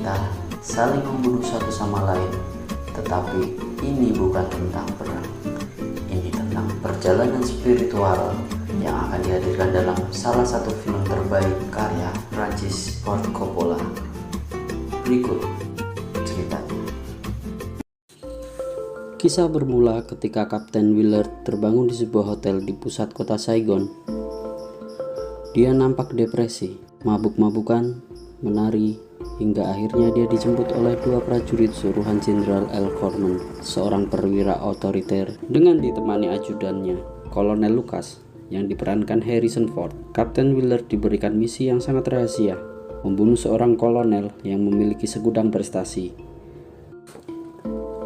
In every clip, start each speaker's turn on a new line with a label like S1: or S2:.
S1: mereka saling membunuh satu sama lain. Tetapi ini bukan tentang perang. Ini tentang perjalanan spiritual yang akan dihadirkan dalam salah satu film terbaik karya Francis Ford Coppola. Berikut ceritanya. Kisah bermula ketika Kapten Willard terbangun di sebuah hotel di pusat kota Saigon. Dia nampak depresi, mabuk-mabukan, menari, hingga akhirnya dia dijemput oleh dua prajurit suruhan Jenderal L. Corman, seorang perwira otoriter, dengan ditemani ajudannya, Kolonel Lucas, yang diperankan Harrison Ford. Kapten Willard diberikan misi yang sangat rahasia, membunuh seorang kolonel yang memiliki segudang prestasi.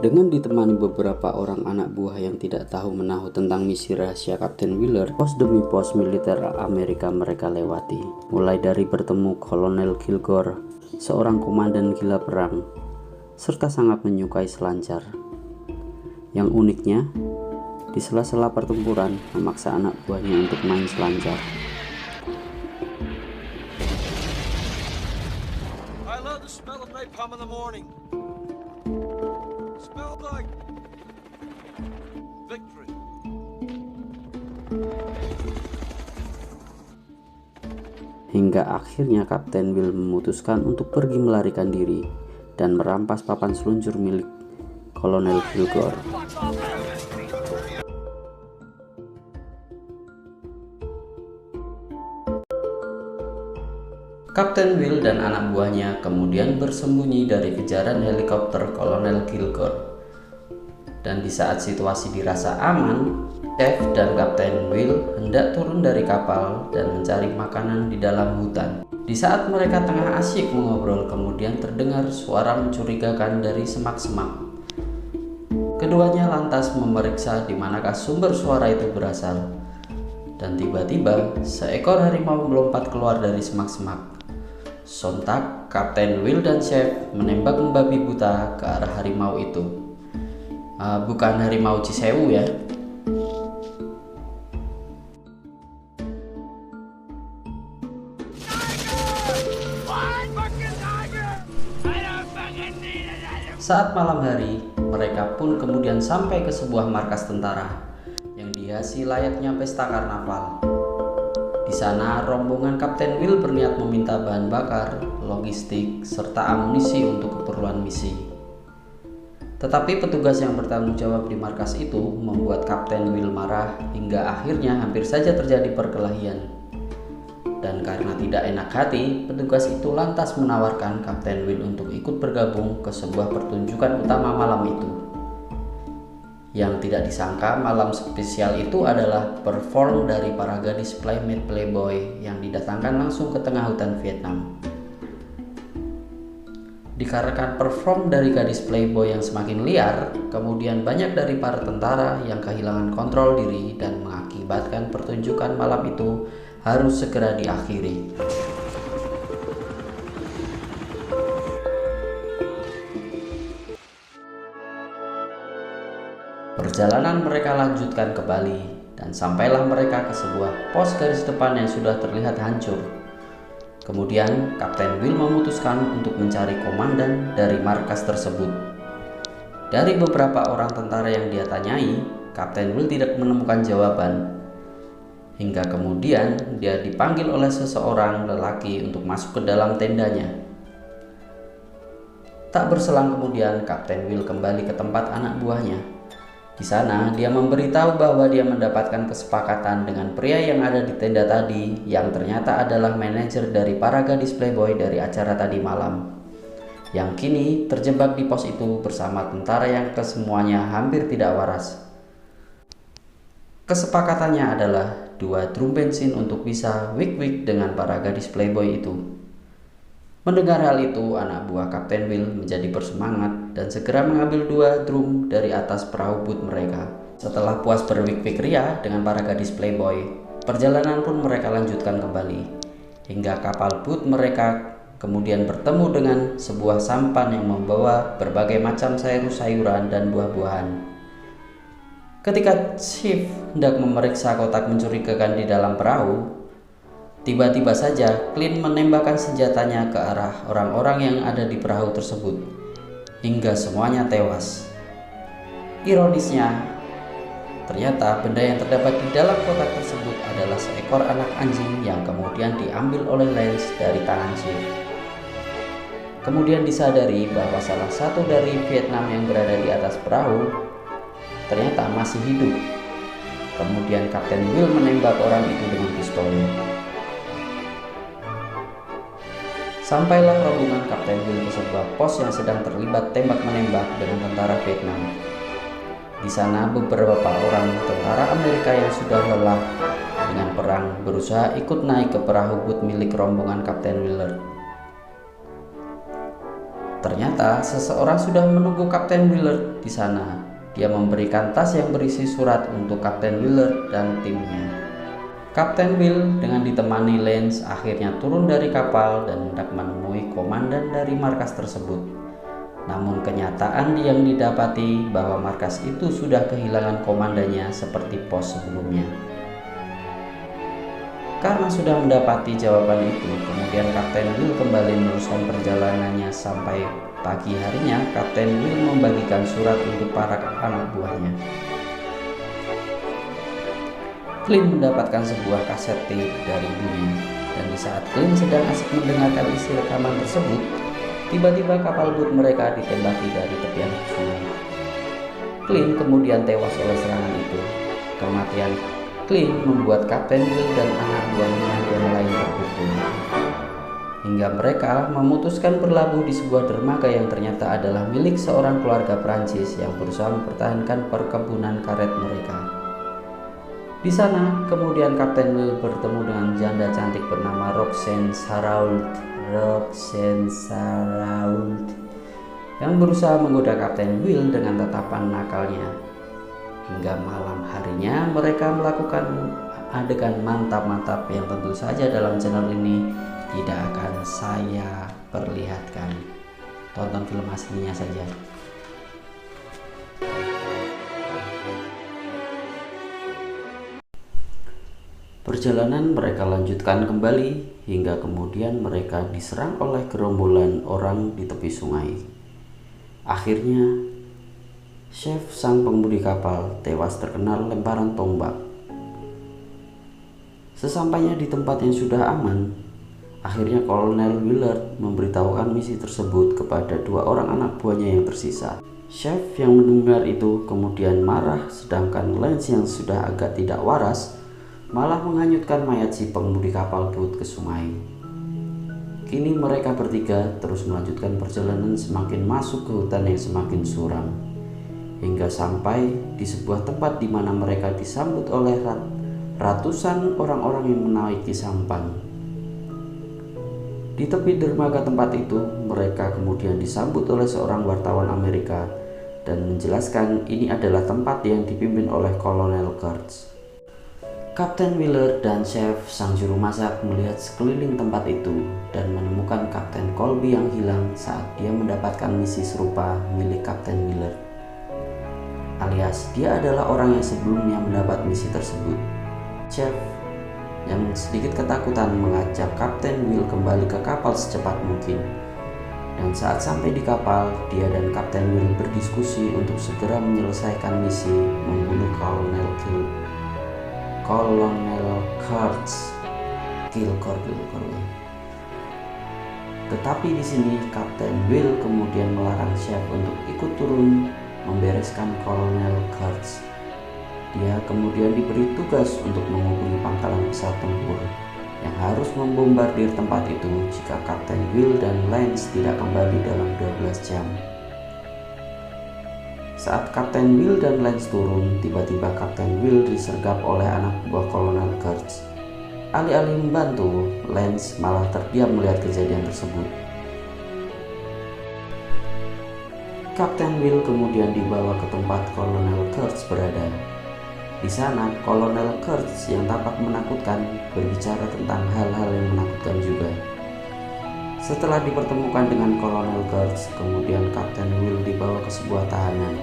S1: Dengan ditemani beberapa orang anak buah yang tidak tahu menahu tentang misi rahasia Kapten Willard, pos demi pos militer Amerika mereka lewati, mulai dari bertemu Kolonel Kilgore, seorang komandan gila perang, serta sangat menyukai selancar. Yang uniknya, di sela-sela pertempuran memaksa anak buahnya untuk main selancar.
S2: I love the smell of napalm in the morning. Smells like victory.
S1: Hingga akhirnya Kapten Will memutuskan untuk pergi melarikan diri dan merampas papan seluncur milik Kolonel Kilgore. Kapten Will dan anak buahnya kemudian bersembunyi dari kejaran helikopter Kolonel Kilgore. Dan di saat situasi dirasa aman, Chef dan Kapten Will hendak turun dari kapal dan mencari makanan di dalam hutan. Di saat mereka tengah asyik mengobrol, kemudian terdengar suara mencurigakan dari semak-semak. Keduanya lantas memeriksa di manakah sumber suara itu berasal. Dan tiba-tiba seekor harimau melompat keluar dari semak-semak. Sontak, Kapten Will dan Chef menembak membabi buta ke arah harimau itu. Bukan harimau Cisewu ya. Saat malam hari, mereka pun kemudian sampai ke sebuah markas tentara yang dihiasi layaknya pesta karnaval. Di sana, rombongan Kapten Will berniat meminta bahan bakar, logistik, serta amunisi untuk keperluan misi. Tetapi petugas yang bertanggung jawab di markas itu membuat Kapten Will marah hingga akhirnya hampir saja terjadi perkelahian. Dan karena tidak enak hati, petugas itu lantas menawarkan Kapten Will untuk ikut bergabung ke sebuah pertunjukan utama malam itu. Yang tidak disangka, malam spesial itu adalah perform dari para gadis playmate playboy yang didatangkan langsung ke tengah hutan Vietnam. Dikarenakan perform dari gadis playboy yang semakin liar, kemudian banyak dari para tentara yang kehilangan kontrol diri dan mengakibatkan pertunjukan malam itu harus segera diakhiri. Perjalanan mereka lanjutkan ke Bali dan sampailah mereka ke sebuah pos garis depan yang sudah terlihat hancur. Kemudian Kapten Will memutuskan untuk mencari komandan dari markas tersebut. Dari beberapa orang tentara yang dia tanyai, Kapten Will tidak menemukan jawaban. Hingga kemudian dia dipanggil oleh seseorang lelaki untuk masuk ke dalam tendanya. Tak berselang kemudian Kapten Will kembali ke tempat anak buahnya. Di sana, dia memberitahu bahwa dia mendapatkan kesepakatan dengan pria yang ada di tenda tadi, yang ternyata adalah manajer dari para gadis playboy dari acara tadi malam, yang kini terjebak di pos itu bersama tentara yang kesemuanya hampir tidak waras. Kesepakatannya adalah 2 drum bensin untuk bisa wik-wik dengan para gadis playboy itu. Mendengar hal itu, anak buah Kapten Will menjadi bersemangat dan segera mengambil 2 drum dari atas perahu boot mereka. Setelah puas berwik-wik ria dengan para gadis playboy, perjalanan pun mereka lanjutkan kembali. Hingga kapal boot mereka kemudian bertemu dengan sebuah sampan yang membawa berbagai macam sayur-sayuran dan buah-buahan. Ketika Chief hendak memeriksa kotak mencurigakan di dalam perahu, Tiba-tiba saja Clint menembakkan senjatanya ke arah orang-orang yang ada di perahu tersebut, hingga semuanya tewas. Ironisnya, ternyata benda yang terdapat di dalam kotak tersebut adalah seekor anak anjing yang kemudian diambil oleh Lance dari tangan Chief. Kemudian disadari bahwa salah satu dari Vietnam yang berada di atas perahu ternyata masih hidup. Kemudian Kapten Will menembak orang itu dengan pistolnya. Sampailah rombongan Kapten Will ke sebuah pos yang sedang terlibat tembak-menembak dengan tentara Vietnam. Di sana beberapa orang tentara Amerika yang sudah lelah dengan perang berusaha ikut naik ke perahu boot milik rombongan Kapten Willard. Ternyata seseorang sudah menunggu Kapten Willard di sana. Dia memberikan tas yang berisi surat untuk Kapten Willard dan timnya. Kapten Will dengan ditemani Lance akhirnya turun dari kapal dan hendak menemui komandan dari markas tersebut. Namun kenyataan yang didapati bahwa markas itu sudah kehilangan komandannya seperti pos sebelumnya. Karena sudah mendapati jawaban itu, kemudian Kapten Will kembali meneruskan perjalanannya sampai pagi harinya. Kapten Will membagikan surat untuk para anak buahnya. Clint mendapatkan sebuah kaset tape dari ibunya, dan di saat Clint sedang asik mendengarkan isi rekaman tersebut, tiba-tiba kapal boot mereka ditembaki dari tepian sungai. Clint kemudian tewas oleh serangan itu. Kematian Clint membuat Kapten Will dan anak buahnya yang lain terpukul, hingga mereka memutuskan berlabuh di sebuah dermaga yang ternyata adalah milik seorang keluarga Prancis yang berusaha mempertahankan perkebunan karet mereka. Di sana, kemudian Kapten Will bertemu dengan janda cantik bernama Roxanne Sarault yang berusaha menggoda Kapten Will dengan tatapan nakalnya. Hingga malam harinya mereka melakukan adegan mantap-mantap yang tentu saja dalam channel ini tidak akan saya perlihatkan. Tonton film aslinya saja. Perjalanan mereka lanjutkan kembali hingga kemudian mereka diserang oleh gerombolan orang di tepi sungai. Akhirnya, Chef sang pengemudi kapal tewas terkena lemparan tombak. Sesampainya di tempat yang sudah aman, akhirnya Kolonel Willard memberitahukan misi tersebut kepada dua orang anak buahnya yang tersisa. Chef yang mendengar itu kemudian marah, sedangkan Lance yang sudah agak tidak waras malah menghanyutkan mayat si pengemudi kapal boot ke sungai. Kini mereka bertiga terus melanjutkan perjalanan semakin masuk ke hutan yang semakin suram, hingga sampai di sebuah tempat di mana mereka disambut oleh ratusan orang-orang yang menaiki sampan. Di tepi dermaga tempat itu, mereka kemudian disambut oleh seorang wartawan Amerika dan menjelaskan ini adalah tempat yang dipimpin oleh Kolonel Kurtz. Kapten Willard dan Chef sang juru masak melihat sekeliling tempat itu dan menemukan Kapten Colby yang hilang saat dia mendapatkan misi serupa milik Kapten Willard. Alias dia adalah orang yang sebelumnya mendapat misi tersebut. Chef yang sedikit ketakutan mengajak Kapten Will kembali ke kapal secepat mungkin. Dan saat sampai di kapal, dia dan Kapten Will berdiskusi untuk segera menyelesaikan misi membunuh Kolonel Kurtz. Tetapi di sini Kapten Will kemudian melarang Chef untuk ikut turun membereskan Kolonel Kurtz. Dia kemudian diberi tugas untuk menghubungi pangkalan pesawat tempur yang harus membombardir tempat itu jika Kapten Will dan Lance tidak kembali dalam 12 jam. Saat Kapten Will dan Lance turun, tiba-tiba Kapten Will disergap oleh anak buah Kolonel Kurtz. Alih-alih membantu, Lance malah terdiam melihat kejadian tersebut. Kapten Will kemudian dibawa ke tempat Kolonel Kurtz berada. Di sana, Kolonel Kurtz yang tampak menakutkan berbicara tentang hal-hal yang menakutkan juga. Setelah dipertemukan dengan Kolonel Kurtz, kemudian Kapten Will dibawa ke sebuah tahanan.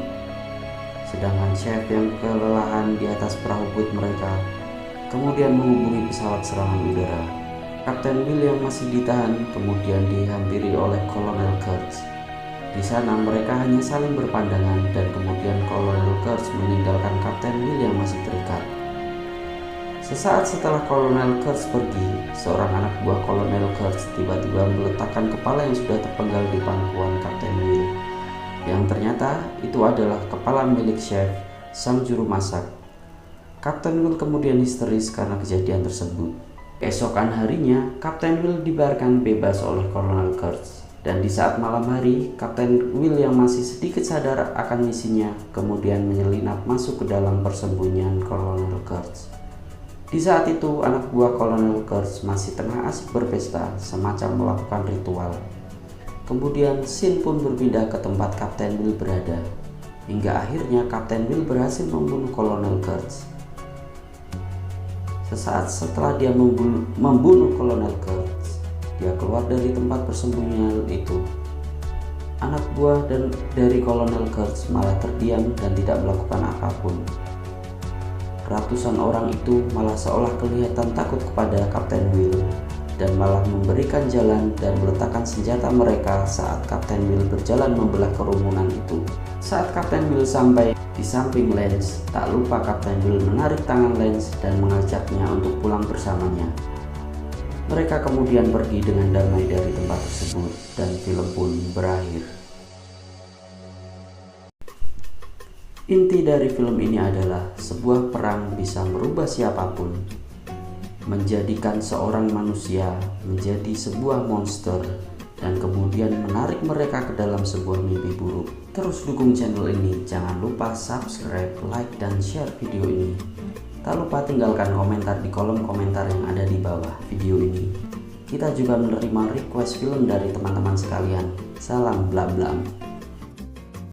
S1: Sedangkan Chef yang kelelahan di atas perahu boot mereka kemudian menghubungi pesawat serangan udara Kapten Will yang masih ditahan kemudian dihampiri oleh Kolonel Kurtz. Di sana mereka hanya saling berpandangan dan kemudian Kolonel Kurtz meninggalkan Kapten Will yang masih terikat. Sesaat setelah Kolonel Kurtz pergi, seorang anak buah Kolonel Kurtz tiba-tiba meletakkan kepala yang sudah terpenggal di pangkuan Kapten Will, yang ternyata itu adalah kepala milik chef, sang juru masak. Kapten Will kemudian histeris karena kejadian tersebut. Keesokan harinya, Kapten Will dibiarkan bebas oleh Kolonel Kurtz. Dan di saat malam hari, Kapten Will yang masih sedikit sadar akan misinya kemudian menyelinap masuk ke dalam persembunyian Kolonel Kurtz. Di saat itu, anak buah Kolonel Kurtz masih tengah asik berpesta, semacam melakukan ritual. Kemudian scene pun berpindah ke tempat Kapten Will berada, hingga akhirnya Kapten Will berhasil membunuh Kolonel Kurtz. Sesaat setelah dia membunuh Kolonel Kurtz, dia keluar dari tempat persembunyian itu. Anak buah dari Kolonel Kurtz malah terdiam dan tidak melakukan apapun. Ratusan orang itu malah seolah kelihatan takut kepada Kapten Will dan malah memberikan jalan dan meletakkan senjata mereka saat Kapten Will berjalan membelah kerumunan itu. Saat Kapten Will sampai di samping Lance, tak lupa Kapten Will menarik tangan Lance dan mengajaknya untuk pulang bersamanya. Mereka kemudian pergi dengan damai dari tempat tersebut dan film pun berakhir. Inti dari film ini adalah sebuah perang bisa merubah siapapun, menjadikan seorang manusia menjadi sebuah monster, dan kemudian menarik mereka ke dalam sebuah mimpi buruk. Terus dukung channel ini, jangan lupa subscribe, like, dan share video ini. Tak lupa tinggalkan komentar di kolom komentar yang ada di bawah video ini. Kita juga menerima request film dari teman-teman sekalian. Salam blam blam.